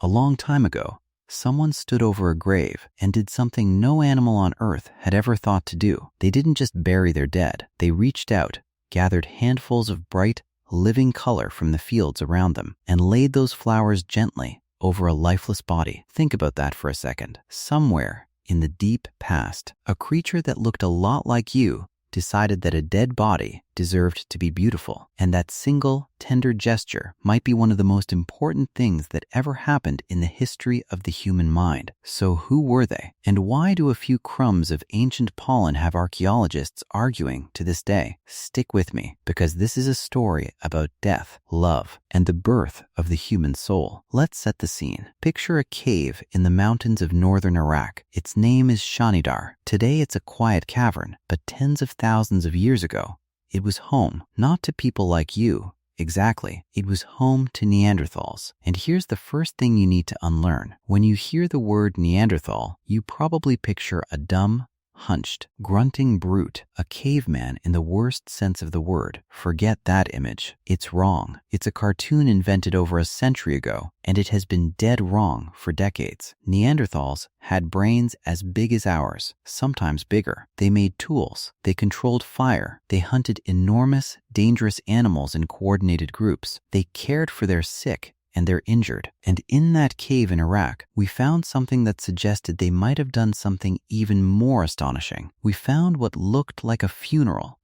A long time ago, someone stood over a grave and did something no animal on earth had ever thought to do. They didn't just bury their dead. They reached out, gathered handfuls of bright, living color from the fields around them, and laid those flowers gently over a lifeless body. Think about that for a second. Somewhere in the deep past, a creature that looked a lot like you decided that a dead body deserved to be beautiful, and that single, tender gesture might be one of the most important things that ever happened in the history of the human mind. So who were they? And why do a few crumbs of ancient pollen have archaeologists arguing to this day? Stick with me, because this is a story about death, love, and the birth of the human soul. Let's set the scene. Picture a cave in the mountains of northern Iraq. Its name is Shannidar. Today it's a quiet cavern, but tens of thousands of years ago, it was home, not to people like you. Exactly. It was home to Neanderthals. And here's the first thing you need to unlearn. When you hear the word Neanderthal, you probably picture a dumb, hunched, grunting brute, a caveman in the worst sense of the word. Forget that image. It's wrong. It's a cartoon invented over a century ago, and it has been dead wrong for decades. Neanderthals had brains as big as ours, sometimes bigger. They made tools. They controlled fire. They hunted enormous, dangerous animals in coordinated groups. They cared for their sick and they're injured. And in that cave in Iraq, we found something that suggested they might have done something even more astonishing. We found what looked like a funeral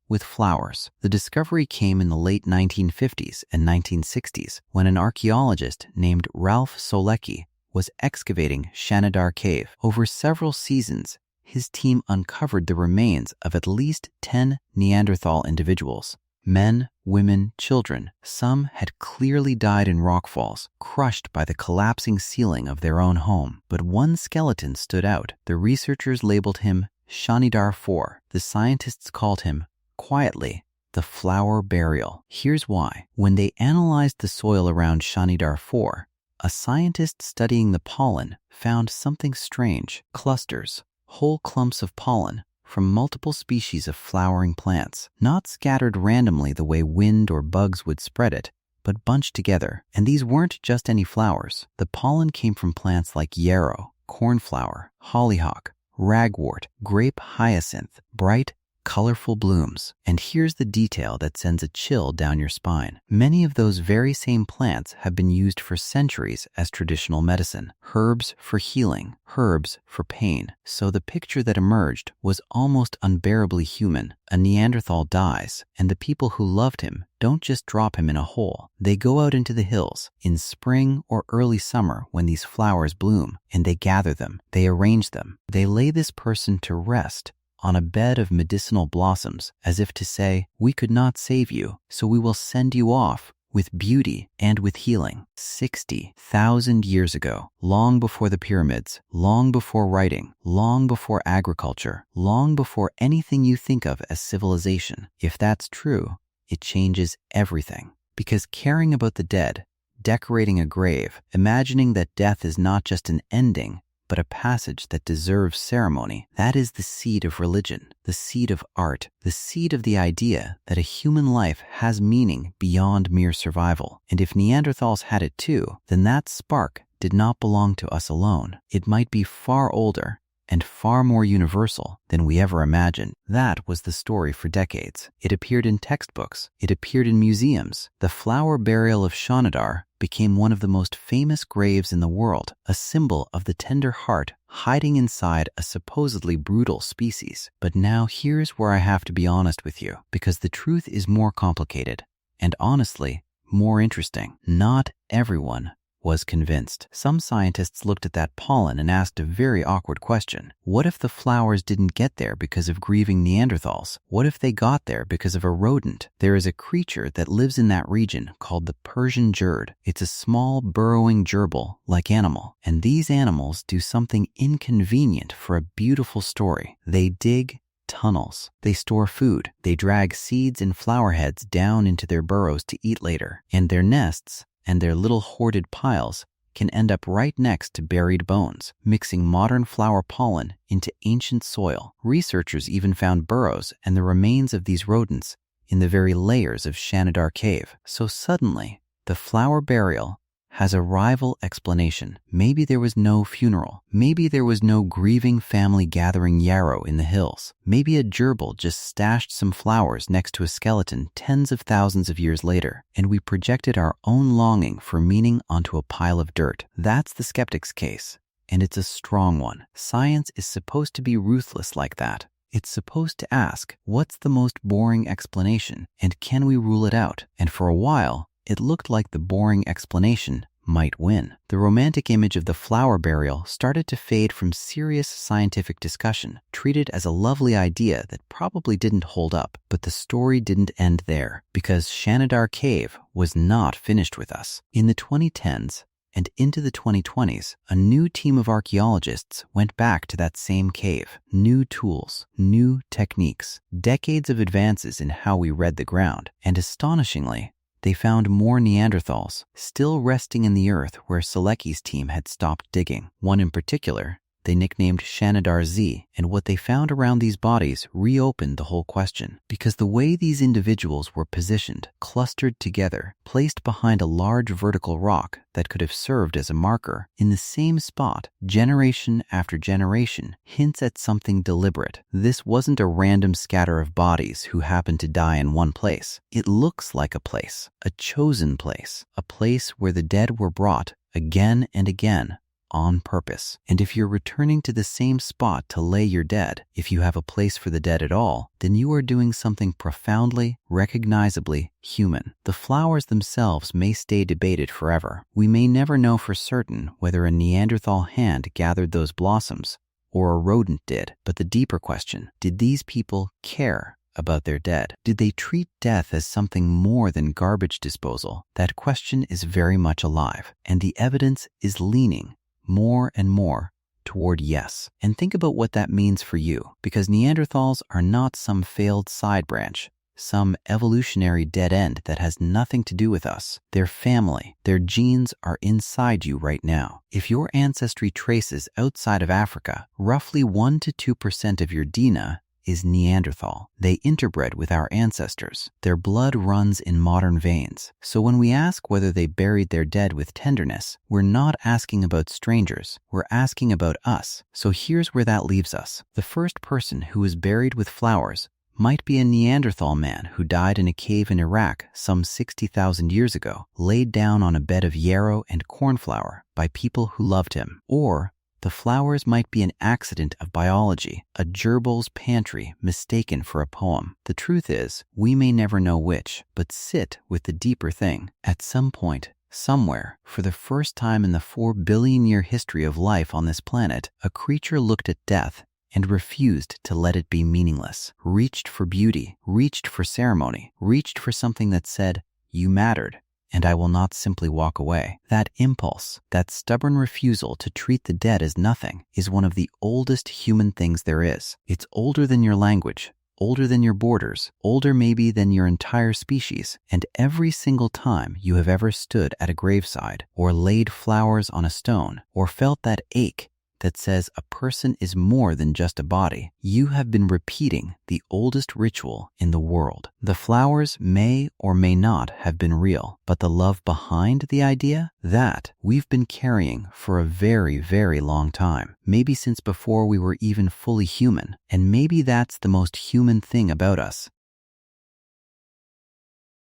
with flowers. The discovery came in the late 1950s and 1960s when an archaeologist named Ralph Solecki was excavating Shannidar Cave. Over several seasons, his team uncovered the remains of at least 10 Neanderthal individuals. Men, women, children. Some had clearly died in rockfalls, crushed by the collapsing ceiling of their own home. But one skeleton stood out. The researchers labeled him Shannidar 4. The scientists called him, quietly, the flower burial. Here's why. When they analyzed the soil around Shannidar 4, a scientist studying the pollen found something strange. Clusters, whole clumps of pollen, from multiple species of flowering plants, not scattered randomly the way wind or bugs would spread it, but bunched together. And these weren't just any flowers. The pollen came from plants like yarrow, cornflower, hollyhock, ragwort, grape hyacinth, bright, colorful blooms. And here's the detail that sends a chill down your spine. Many of those very same plants have been used for centuries as traditional medicine. Herbs for healing, herbs for pain. So the picture that emerged was almost unbearably human. A Neanderthal dies, and the people who loved him don't just drop him in a hole. They go out into the hills in spring or early summer when these flowers bloom, and they gather them. They arrange them. They lay this person to rest on a bed of medicinal blossoms, as if to say, we could not save you, so we will send you off with beauty and with healing. 60,000 years ago, long before the pyramids, long before writing, long before agriculture, long before anything you think of as civilization. If that's true, it changes everything. Because caring about the dead, decorating a grave, imagining that death is not just an ending, but a passage that deserves ceremony. That is the seed of religion, the seed of art, the seed of the idea that a human life has meaning beyond mere survival. And if Neanderthals had it too, then that spark did not belong to us alone. It might be far older and far more universal than we ever imagined. That was the story for decades. It appeared in textbooks. It appeared in museums. The flower burial of Shannidar became one of the most famous graves in the world, a symbol of the tender heart hiding inside a supposedly brutal species. But now here's where I have to be honest with you, because the truth is more complicated and honestly, more interesting. Not everyone was convinced. Some scientists looked at that pollen and asked a very awkward question. What if the flowers didn't get there because of grieving Neanderthals? What if they got there because of a rodent? There is a creature that lives in that region called the Persian gerd. It's a small, burrowing gerbil-like animal. And these animals do something inconvenient for a beautiful story. They dig tunnels. They store food. They drag seeds and flower heads down into their burrows to eat later. And their nests and their little hoarded piles can end up right next to buried bones, mixing modern flower pollen into ancient soil. Researchers even found burrows and the remains of these rodents in the very layers of Shannidar Cave. So suddenly, the flower burial has a rival explanation. Maybe there was no funeral. Maybe there was no grieving family gathering yarrow in the hills. Maybe a gerbil just stashed some flowers next to a skeleton tens of thousands of years later, and we projected our own longing for meaning onto a pile of dirt. That's the skeptic's case, and it's a strong one. Science is supposed to be ruthless like that. It's supposed to ask, what's the most boring explanation, and can we rule it out? And for a while, it looked like the boring explanation might win. The romantic image of the flower burial started to fade from serious scientific discussion, treated as a lovely idea that probably didn't hold up. But the story didn't end there, because Shannidar Cave was not finished with us. In the 2010s, and into the 2020s, a new team of archaeologists went back to that same cave. New tools, new techniques, decades of advances in how we read the ground, and astonishingly, they found more Neanderthals, still resting in the earth where Selecki's team had stopped digging. One in particular, they nicknamed Shannidar Z, and what they found around these bodies reopened the whole question. Because the way these individuals were positioned, clustered together, placed behind a large vertical rock that could have served as a marker, in the same spot, generation after generation, hints at something deliberate. This wasn't a random scatter of bodies who happened to die in one place. It looks like a place, a chosen place, a place where the dead were brought again and again, on purpose. And if you're returning to the same spot to lay your dead, if you have a place for the dead at all, then you are doing something profoundly, recognizably human. The flowers themselves may stay debated forever. We may never know for certain whether a Neanderthal hand gathered those blossoms or a rodent did. But the deeper question, did these people care about their dead? Did they treat death as something more than garbage disposal? That question is very much alive, and the evidence is leaning more and more toward yes. And think about what that means for you, because Neanderthals are not some failed side branch, some evolutionary dead end that has nothing to do with us. They're family. Their genes are inside you right now. If your ancestry traces outside of Africa, roughly 1 to 2% of your DNA is Neanderthal. They interbred with our ancestors. Their blood runs in modern veins. So when we ask whether they buried their dead with tenderness, we're not asking about strangers. We're asking about us. So here's where that leaves us. The first person who was buried with flowers might be a Neanderthal man who died in a cave in Iraq some 60,000 years ago, laid down on a bed of yarrow and cornflower by people who loved him. Or the flowers might be an accident of biology, a gerbil's pantry mistaken for a poem. The truth is, we may never know which, but sit with the deeper thing. At some point, somewhere, for the first time in the 4 billion year history of life on this planet, a creature looked at death and refused to let it be meaningless, reached for beauty, reached for ceremony, reached for something that said, "You mattered, and I will not simply walk away." That impulse, that stubborn refusal to treat the dead as nothing, is one of the oldest human things there is. It's older than your language, older than your borders, older maybe than your entire species. And every single time you have ever stood at a graveside, or laid flowers on a stone, or felt that ache that says a person is more than just a body, you have been repeating the oldest ritual in the world. The flowers may or may not have been real, but the love behind the idea, that we've been carrying for a very, very long time. Maybe since before we were even fully human. And maybe that's the most human thing about us,